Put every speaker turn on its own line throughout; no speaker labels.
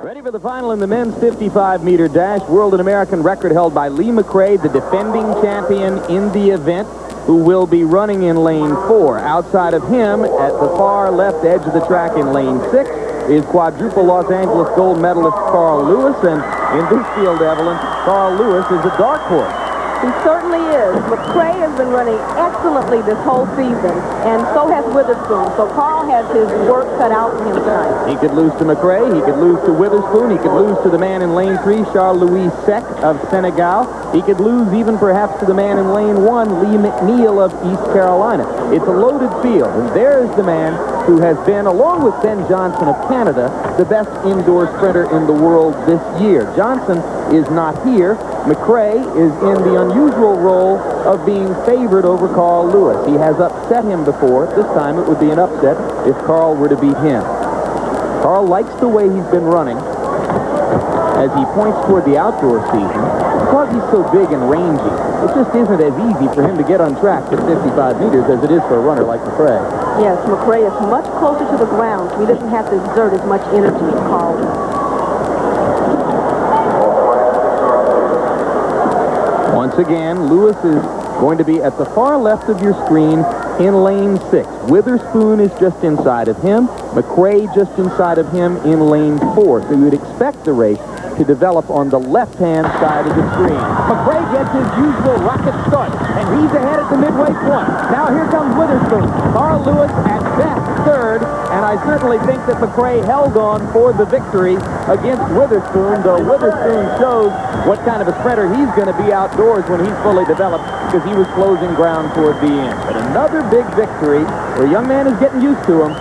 Ready for the final in the men's 55-meter dash. World and American record held by Lee McRae, the defending champion in the event, who will be running in lane 4. Outside of him, at the far left edge of the track in lane 6, is quadruple Los Angeles gold medalist Carl Lewis. And in this field, Evelyn, Carl Lewis is a dark horse.
He certainly is. McRae has been running excellently this whole season, and so has Witherspoon. So Carl has his work cut out for him tonight.
He could lose to McRae. He could lose to Witherspoon. He could lose to the man in lane 3, Charles-Louis Sec of Senegal. He could lose even perhaps to the man in lane 1, Lee McNeil of East Carolina. It's a loaded field, and there's the man who has been, along with Ben Johnson of Canada, the best indoor sprinter in the world this year. Johnson is not here. McRae is in the unusual role of being favored over Carl Lewis. He has upset him before. This time it would be an upset if Carl were to beat him. Carl likes the way he's been running as he points toward the outdoor season. Because he's so big and rangy, it just isn't as easy for him to get on track at 55 meters as it is for a runner like McRae.
Yes, McRae is much closer to the ground, so he doesn't have to exert as much energy as Carl does.
Once again, Lewis is going to be at the far left of your screen in lane 6. Witherspoon is just inside of him. McRae just inside of him in lane 4. So you'd expect the race to develop on the left-hand side of the screen. McRae gets his usual rocket start, and he's ahead at the midway point. Now here comes Witherspoon. Carl Lewis at best third, and I certainly think that McRae held on for the victory against Witherspoon, though Witherspoon shows what kind of a sprinter he's going to be outdoors when he's fully developed, because he was closing ground toward the end. But another big victory, where a young man is getting used to him,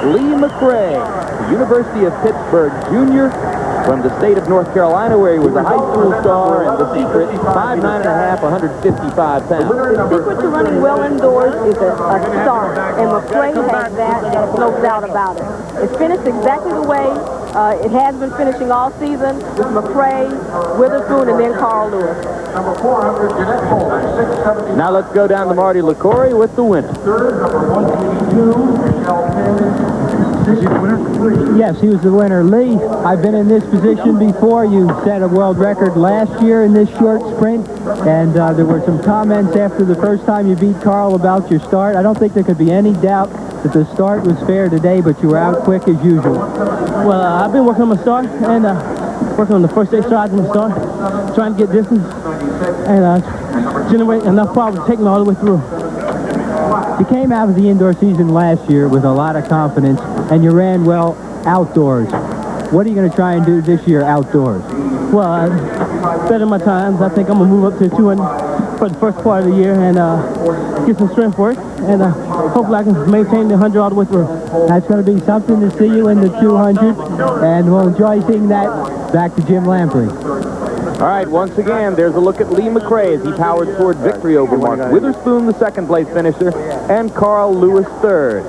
Lee McRae, the University of Pittsburgh junior, from the state of North Carolina, where he was a high school star, and the secret, 5'9½", 155 pounds.
The secret to running well indoors is a start, and McRae has that, there's no doubt about it. It finished exactly the way it has been finishing all season, with McRae, Witherspoon, and then Carl Lewis.
Number 400, Jeanette Holder, 670.
Now let's go down to Marty LaCory with the winner.
Third, number 182, Michelle Taylor. Is he the winner?
Yes, he was the winner. Lee, I've been in this position before. You set a world record last year in this short sprint, and there were some comments after the first time you beat Carl about your start. I don't think there could be any doubt that the start was fair today, but you were out quick as usual.
Well, I've been working on my start and working on the first 8 strides on my start, trying to get distance and generate enough power to take me all the way through.
You came out of the indoor season last year with a lot of confidence, and you ran well outdoors. What are you going to try and do this year outdoors?
Well, better my times. I think I'm going to move up to 200 for the first part of the year and get some strength work, and hopefully I can maintain the 100 all the way through.
That's going to be something to see you in the 200, and we'll enjoy seeing that. Back to Jim Lamprey.
All right, once again, there's a look at Lee McRae as he powered toward victory over Mark Witherspoon, the second-place finisher, and Carl Lewis third.